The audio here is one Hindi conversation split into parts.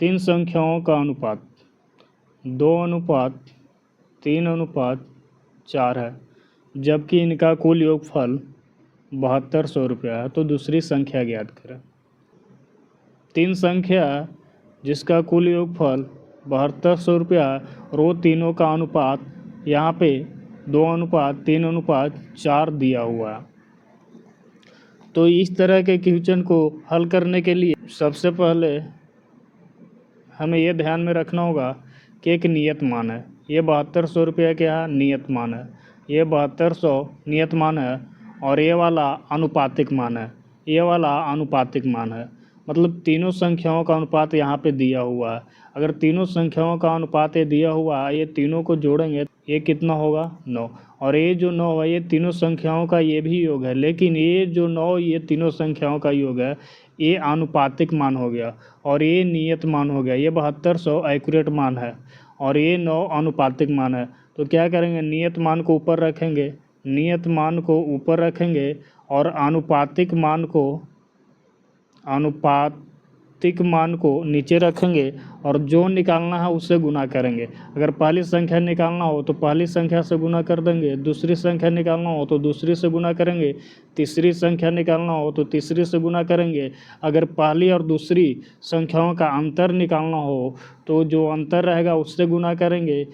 तीन संख्याओं का अनुपात 2:3:4 है, जबकि इनका कुल योगफल 7200 रुपया है। तो दूसरी संख्या ज्ञात करें। तीन संख्या जिसका कुल योगफल 7200 रुपया और वो तीनों का अनुपात यहाँ पे 2:3:4 दिया हुआ है। तो इस तरह के क्वेश्चन को हल करने के लिए सबसे पहले हमें ये ध्यान में रखना होगा कि एक नियत मान है। ये 7200 रुपये क्या नियत मान है, ये 7200 नियत मान है और ये वाला अनुपातिक मान है, ये वाला अनुपातिक मान है। मतलब तीनों संख्याओं का अनुपात यहाँ पे दिया हुआ है। अगर तीनों संख्याओं का अनुपात ये दिया हुआ है, ये तीनों को जोड़ेंगे ये कितना होगा 9, और ये जो 9 है ये तीनों संख्याओं का ये भी योग है, लेकिन ये जो 9 ये तीनों संख्याओं का योग है, ये आनुपातिक मान हो गया और ये नियत मान हो गया। ये 7200 एक्यूरेट मान है और ये 9 अनुपातिक मान है। तो क्या करेंगे, नियत मान को ऊपर रखेंगे, नियत मान को ऊपर रखेंगे और आनुपातिक मान को नीचे रखेंगे और जो निकालना है उससे गुना करेंगे। अगर पहली संख्या निकालना हो तो पहली संख्या से गुना कर देंगे, दूसरी संख्या निकालना हो तो दूसरी से गुना करेंगे, तीसरी संख्या निकालना हो तो तीसरी से गुना करेंगे। अगर पहली और दूसरी संख्याओं का अंतर निकालना हो तो जो अंतर रहेगा उससे गुना करेंगे।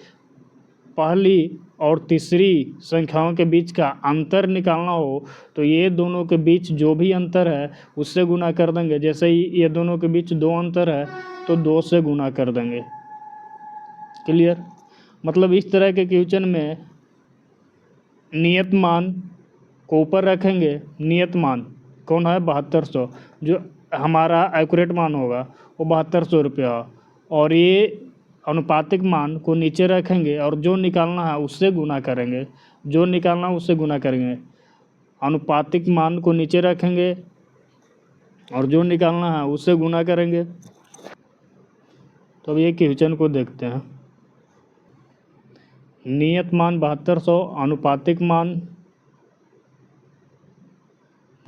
पहली और तीसरी संख्याओं के बीच का अंतर निकालना हो तो ये दोनों के बीच जो भी अंतर है उससे गुना कर देंगे। जैसे ही ये दोनों के बीच 2 अंतर है तो 2 से गुना कर देंगे। क्लियर। मतलब इस तरह के क्वेश्चन में नियत मान को ऊपर रखेंगे। नियत मान कौन है 7200, जो हमारा एक्यूरेट मान होगा वो 7200 रुपया, और ये अनुपातिक मान को नीचे रखेंगे और जो निकालना है उससे गुना करेंगे, जो निकालना है उससे गुना करेंगे। अनुपातिक मान को नीचे रखेंगे और जो निकालना है उससे गुना करेंगे। तो अब ये क्वेश्चन को देखते हैं। नियत मान 7200, अनुपातिक मान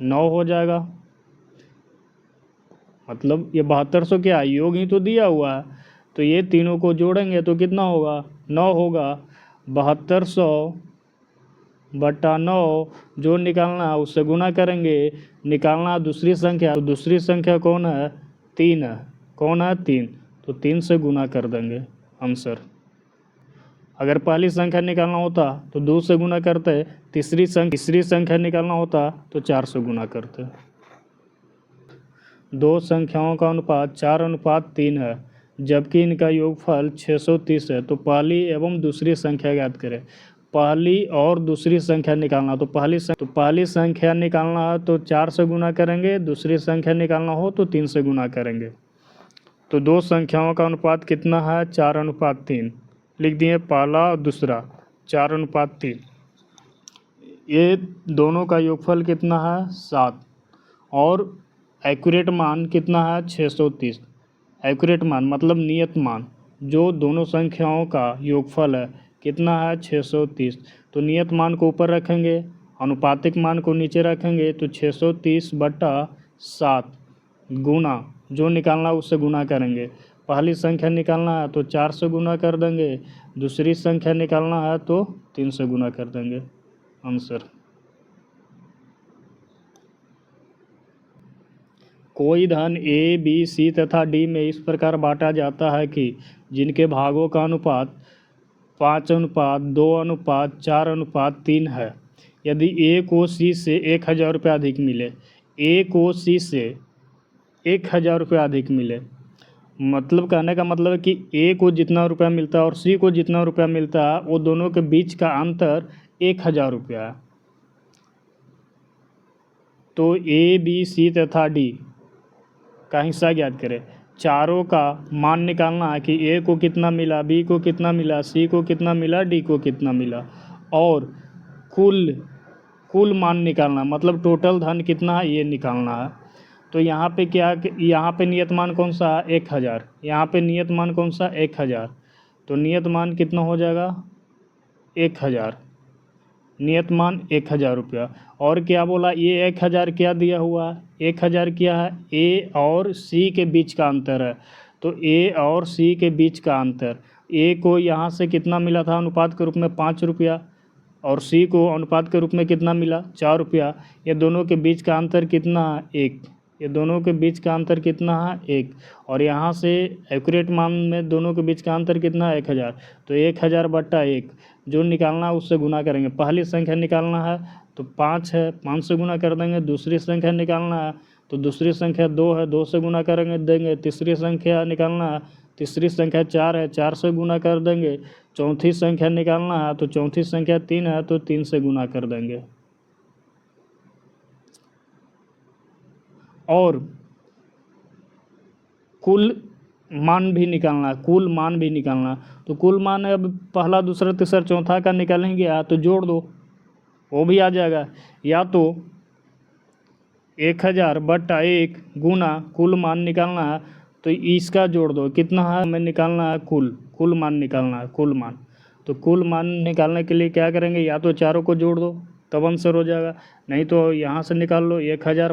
9 हो जाएगा। मतलब ये 7200 क्या योग ही तो दिया हुआ है, तो ये तीनों को जोड़ेंगे तो कितना होगा 9 होगा। 7200 बटा 9, जो निकालना है उससे गुना करेंगे। निकालना दूसरी संख्या, तो दूसरी संख्या कौन है 3 है, कौन है 3, तो 3 से गुना कर देंगे आंसर। अगर पहली संख्या निकालना होता तो 2 से गुना करते, तीसरी संख्या निकालना होता तो 4 से गुना करते। दो संख्याओं का अनुपात 4:3 है, जबकि इनका योगफल 630 है। तो पहली एवं दूसरी संख्या ज्ञात करें। पहली और दूसरी संख्या निकालना, तो पहली संख्या निकालना है तो 4 से गुना करेंगे, दूसरी संख्या निकालना हो तो 3 से गुना करेंगे। तो दो संख्याओं का अनुपात कितना है 4:3 लिख दिए, पहला और दूसरा 4:3। ये दोनों का योगफल कितना है 7, और एक्यूरेट मान कितना है 630। एक्यूरेट मान मतलब नियत मान, जो दोनों संख्याओं का योगफल है कितना है 630। तो नियत मान को ऊपर रखेंगे, अनुपातिक मान को नीचे रखेंगे, तो 630 बटा 7 गुना, जो निकालना उससे गुना करेंगे। पहली संख्या निकालना है तो 4 से गुना कर देंगे, दूसरी संख्या निकालना है तो 3 से गुना कर देंगे आंसर। कोई धन ए, बी, सी तथा डी में इस प्रकार बांटा जाता है कि जिनके भागों का अनुपात 5:2:4:3 है। यदि ए को सी से 1000 रुपये अधिक मिले, ए को सी से 1000 रुपये अधिक मिले, मतलब कहने का मतलब है कि ए को जितना रुपया मिलता है और सी को जितना रुपया मिलता है वो दोनों के बीच का अंतर 1000 रुपया है। तो ए, बी, सी तथा डी का हिस्सा ज्ञात करें। चारों का मान निकालना है कि ए को कितना मिला, बी को कितना मिला, सी को कितना मिला, डी को कितना मिला, और कुल मान निकालना, मतलब टोटल धन कितना है ये निकालना है। तो यहाँ पे क्या, यहाँ पे नियत मान कौन सा है 1000, यहाँ पे नियत मान कौन सा 1000, तो नियत मान कितना हो जाएगा 1000, नियत मान 1000 रुपया। और क्या बोला, ये 1000 क्या दिया हुआ है, 1000 क्या है ए और सी के बीच का अंतर है। तो ए और सी के बीच का अंतर, ए को यहाँ से कितना मिला था अनुपात के रूप में 5 रुपया, और सी को अनुपात के रूप में कितना मिला 4 रुपया। ये दोनों के बीच का अंतर कितना है 1, ये दोनों के बीच का अंतर कितना है 1, और यहाँ से एक्यूरेट मान में दोनों के बीच का अंतर कितना है 1000। तो 1000 बट्टा 1 जो निकालना है उससे गुना करेंगे। पहली संख्या निकालना है तो 5 है, 5 से गुना कर देंगे। दूसरी संख्या निकालना है तो दूसरी संख्या 2 है, 2 से गुना करेंगे देंगे। तीसरी संख्या निकालना है, तीसरी संख्या 4 है, 4 से गुना कर देंगे। चौथी संख्या निकालना है तो चौथी संख्या 3 है, तो 3 से गुना कर देंगे। और कुल मान भी निकालना है, कुल मान भी निकालना है। तो कुल मान है, अब पहला दूसरा तीसरा चौथा का निकालेंगे तो जोड़ दो, वो भी आ जाएगा। या तो 1000 बट्टा 1 गुना कुल मान निकालना है तो इसका जोड़ दो, कितना है हमें निकालना है कुल मान निकालना है, कुल मान। तो कुल मान निकालने के लिए क्या करेंगे, या तो चारों को जोड़ दो तब आंसर हो जाएगा, नहीं तो यहाँ से निकाल लो। 1000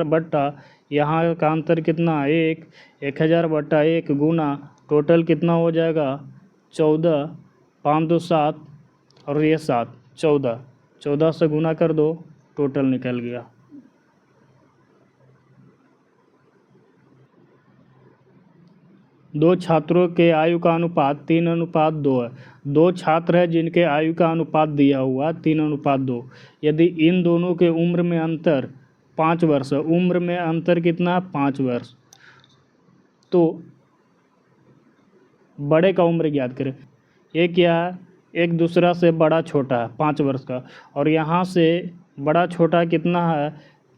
बट्टा यहाँ का अंतर कितना है 1, 1000 बट्टा 1 गुना टोटल कितना हो जाएगा 14, 5 2 7 और ये 7, 14 से गुना कर दो, टोटल निकल गया। दो छात्रों के आयु का अनुपात 3:2 है। दो छात्र हैं जिनके आयु का अनुपात दिया हुआ 3:2। यदि इन दोनों के उम्र में अंतर 5 वर्ष है, उम्र में अंतर कितना 5 वर्ष, तो बड़े का उम्र ज्ञात करें। ये क्या है, एक दूसरा से बड़ा छोटा है 5 वर्ष का, और यहाँ से बड़ा छोटा कितना है,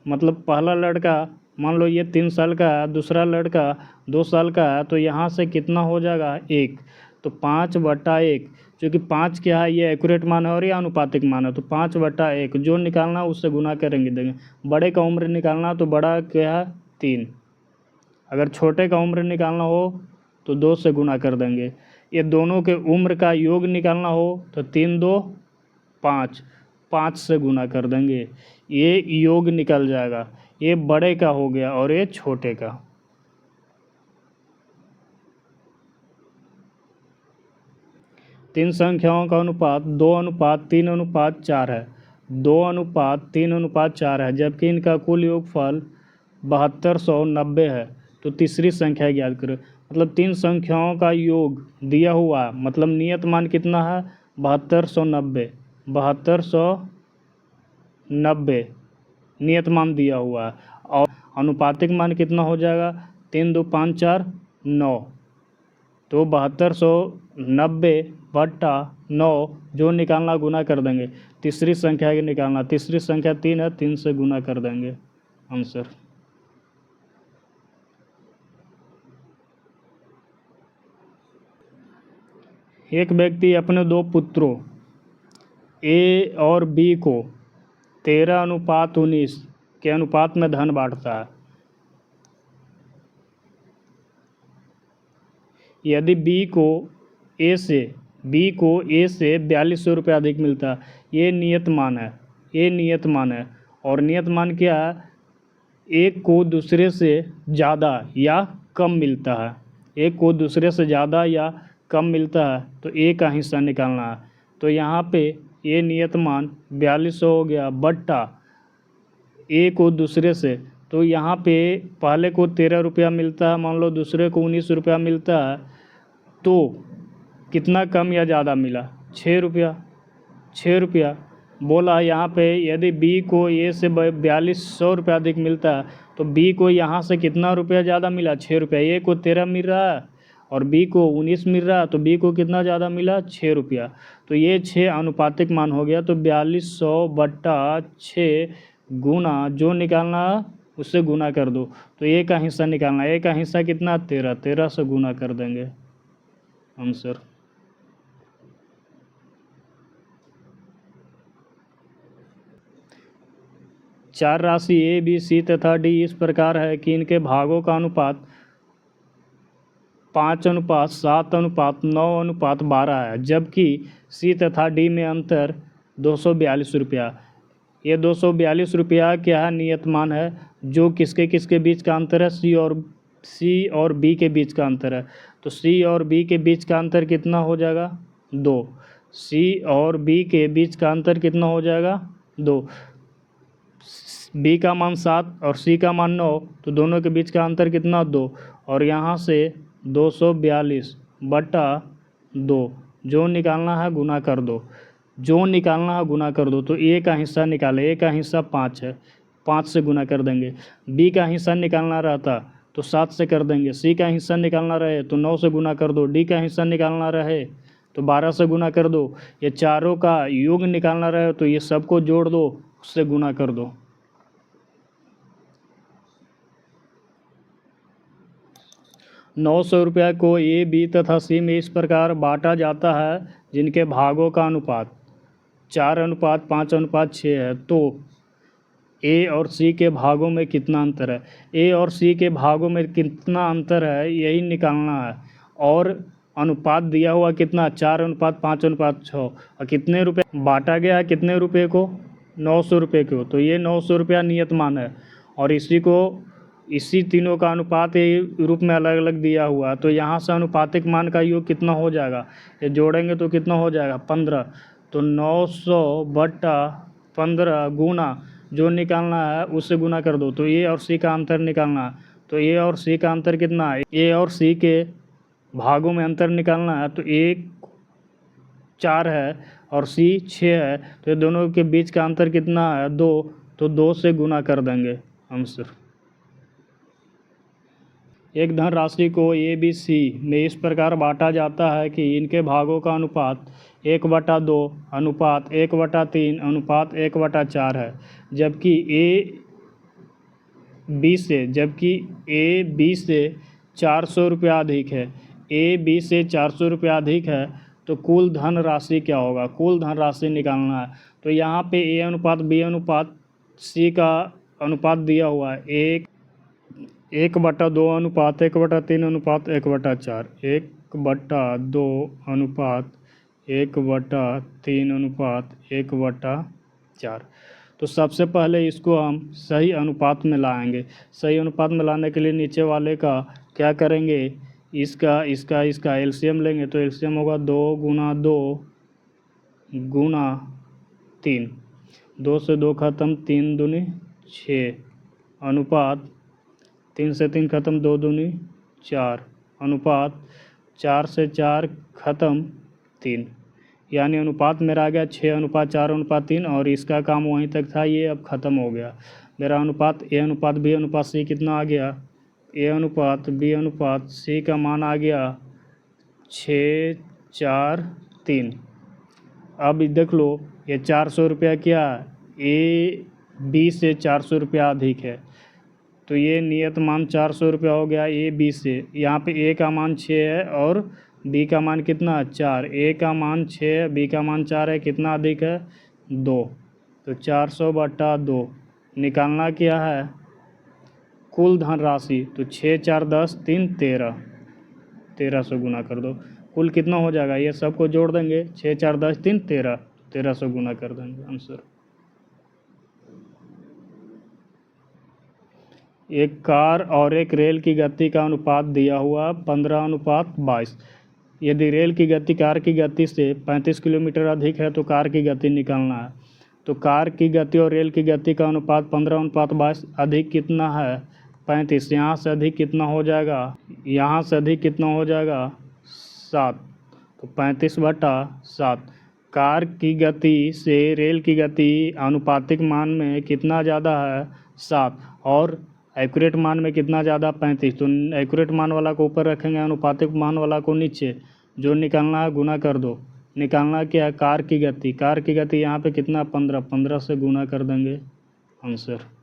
मतलब पहला लड़का मान लो ये 3 साल का है, दूसरा लड़का 2 साल का है, तो यहाँ से कितना हो जाएगा 1। तो 5 बट्टा 1, क्योंकि 5 क्या है ये एक्यूरेट मान है और ये अनुपातिक मान है, तो 5 बट्टा 1 जो निकालना उससे गुना करेंगे देंगे। बड़े का उम्र निकालना तो बड़ा क्या है 3, अगर छोटे का उम्र निकालना हो तो 2 से गुना कर देंगे। ये दोनों के उम्र का योग निकालना हो तो 3 2 5, 5 से गुना कर देंगे, ये योग निकल जाएगा। ये बड़े का हो गया और ये छोटे का। तीन संख्याओं का अनुपात 2:3:4 है, 2:3:4 है, जबकि इनका कुल योगफल 7290 है। तो तीसरी संख्या ज्ञात करो। मतलब तीन संख्याओं का योग दिया हुआ, मतलब नियत मान कितना है 7290, 7290 नियत मान दिया हुआ है, और अनुपातिक मान कितना हो जाएगा 3 2 5 4 9। तो 7290 बट्टा 9 जो निकालना गुना कर देंगे। तीसरी संख्या के निकालना, तीसरी संख्या 3 है, 3 से गुना कर देंगे आंसर। एक व्यक्ति अपने 2 पुत्रों ए और बी को 13:19 के अनुपात में धन बांटता है। यदि बी को ए से 4200 रुपये अधिक मिलता है, ये नियत मान है, और नियत मान क्या है, एक को दूसरे से ज़्यादा या कम मिलता है, एक को दूसरे से ज़्यादा या कम मिलता है, तो ए का हिस्सा निकालना है। तो यहाँ पे ये नियत मान 4200 हो गया बट्टा ए को दूसरे से, तो यहाँ पे पहले को 13 रुपया मिलता है, मान लो दूसरे को 19 रुपया मिलता है, तो कितना कम या ज़्यादा मिला 6 रुपया बोला। यहाँ पे यदि बी को ए से 4200 रुपया अधिक मिलता है, तो बी को यहाँ से कितना रुपया ज़्यादा मिला 6 रुपया। ए को 13 मिल रहा है और बी को 19 मिल रहा है, तो बी को कितना ज़्यादा मिला 6 रुपया। तो ये 6 अनुपातिक मान हो गया। तो 4200 बट्टा 6 गुना जो निकालना उससे गुना कर दो, तो ए का हिस्सा निकालना, ए का हिस्सा कितना 13, 13 से गुना कर देंगे आंसर। चार राशि ए बी सी तथा डी इस प्रकार है कि इनके भागों का अनुपात 5:7:9:12 है, जबकि सी तथा डी में अंतर 242 रुपया। ये 242 रुपया क्या है नियत मान है, जो किसके किसके बीच का अंतर है, सी और सी और बी के बीच का अंतर है, तो सी और बी के बीच का अंतर कितना हो जाएगा 2। सी और बी के बीच का अंतर कितना हो जाएगा 2। बी का मान 7 और सी का मान 9, तो दोनों के बीच का अंतर कितना 2। और यहाँ से 242 बटा 2 जो निकालना है गुना कर दो, जो निकालना है गुना कर दो। तो ए का हिस्सा निकाले, ए का हिस्सा 5 है, 5 से गुना कर देंगे। बी का हिस्सा निकालना रहता तो 7 से कर देंगे। सी का हिस्सा निकालना रहे तो 9 से गुना कर दो। डी का हिस्सा निकालना रहे तो 12 से गुना कर दो। ये चारों का योग निकालना रहे तो ये सबको जोड़ दो, उससे गुना कर दो। ₹900 को ए, बी तथा सी में इस प्रकार बांटा जाता है जिनके भागों का अनुपात 4:5:6 है। तो ए और सी के भागों में कितना अंतर है? ए और सी के भागों में कितना अंतर है यही निकालना है। और अनुपात दिया हुआ कितना 4:5:6 और कितने रुपए बांटा गया है, कितने रुपए को ₹900 को। तो ये ₹900 नियत मान है और इसी को इसी तीनों का अनुपात ये रूप में अलग अलग दिया हुआ है। तो यहाँ से अनुपातिक मान का योग कितना हो जाएगा, ये जोड़ेंगे तो कितना हो जाएगा 15। तो 900 बटा 15 गुना जो निकालना है उससे गुना कर दो। तो ए और सी का अंतर निकालना है, तो ए और सी का अंतर कितना है, ए और सी के भागों में अंतर निकालना है। तो ए 4 है और सी 6 है, तो ये दोनों के बीच का अंतर कितना है 2। तो 2 से गुना कर देंगे आंसर। एक धनराशि को ए, बी, सी में इस प्रकार बांटा जाता है कि इनके भागों का अनुपात 1/2 अनुपात 1/3 अनुपात 1/4 है। जबकि ए बी से ₹400 अधिक है। ए बी से ₹400 अधिक है तो कुल धनराशि क्या होगा, कुल धनराशि निकालना है। तो यहाँ पे ए अनुपात बी अनुपात सी का अनुपात दिया हुआ है 1/2 अनुपात 1/3 अनुपात 1/4, 1/2 अनुपात 1/3 अनुपात 1/4। तो सबसे पहले इसको हम सही अनुपात में लाएंगे। सही अनुपात में लाने के लिए नीचे वाले का क्या करेंगे, इसका एलसीएम लेंगे। तो एलसीएम होगा 2 × 2 × 3, 2 से 2 खत्म, 3 दूनी 6 अनुपात 3 से 3 खत्म, 2 दूनी 4 अनुपात 4 से 4 खत्म 3। यानी अनुपात मेरा आ गया 6:4:3 और इसका काम वहीं तक था, ये अब ख़त्म हो गया। मेरा अनुपात ए अनुपात बी अनुपात सी कितना आ गया, ए अनुपात बी अनुपात सी का मान आ गया 6:4:3। अब देख लो ये ₹400 क्या है, ए बी से ₹400 अधिक है तो ये नियत मान ₹400 हो गया ए बी से। यहाँ पे ए का मान 6 है और बी का मान कितना है 4। ए का मान 6 है, बी का मान 4 है, कितना अधिक है 2। तो 400/2 निकालना क्या है कुल धनराशि। तो 6 4 10 3 13, 13 से गुना कर दो। कुल कितना हो जाएगा, ये सबको जोड़ देंगे 6 4 10 3 13, 13 से गुना कर देंगे आंसर। एक कार और एक रेल की गति का अनुपात दिया हुआ 15:22। यदि रेल की गति कार की गति से 35 किलोमीटर अधिक है तो कार की गति निकालना है। तो कार की गति और रेल की गति का अनुपात 15:22, अधिक कितना है 35। यहाँ से अधिक कितना हो जाएगा, यहाँ से अधिक कितना हो जाएगा 7। तो 35/7। कार की गति से रेल की गति आनुपातिक मान में कितना ज़्यादा है 7 और एक्यूरेट मान में कितना ज़्यादा 35। तो एक्यूरेट मान वाला को ऊपर रखेंगे, अनुपातिक मान वाला को नीचे। जो निकालना है गुना कर दो। निकालना क्या है कार की गति, कार की गति यहाँ पे कितना 15, 15 से गुना कर देंगे आंसर।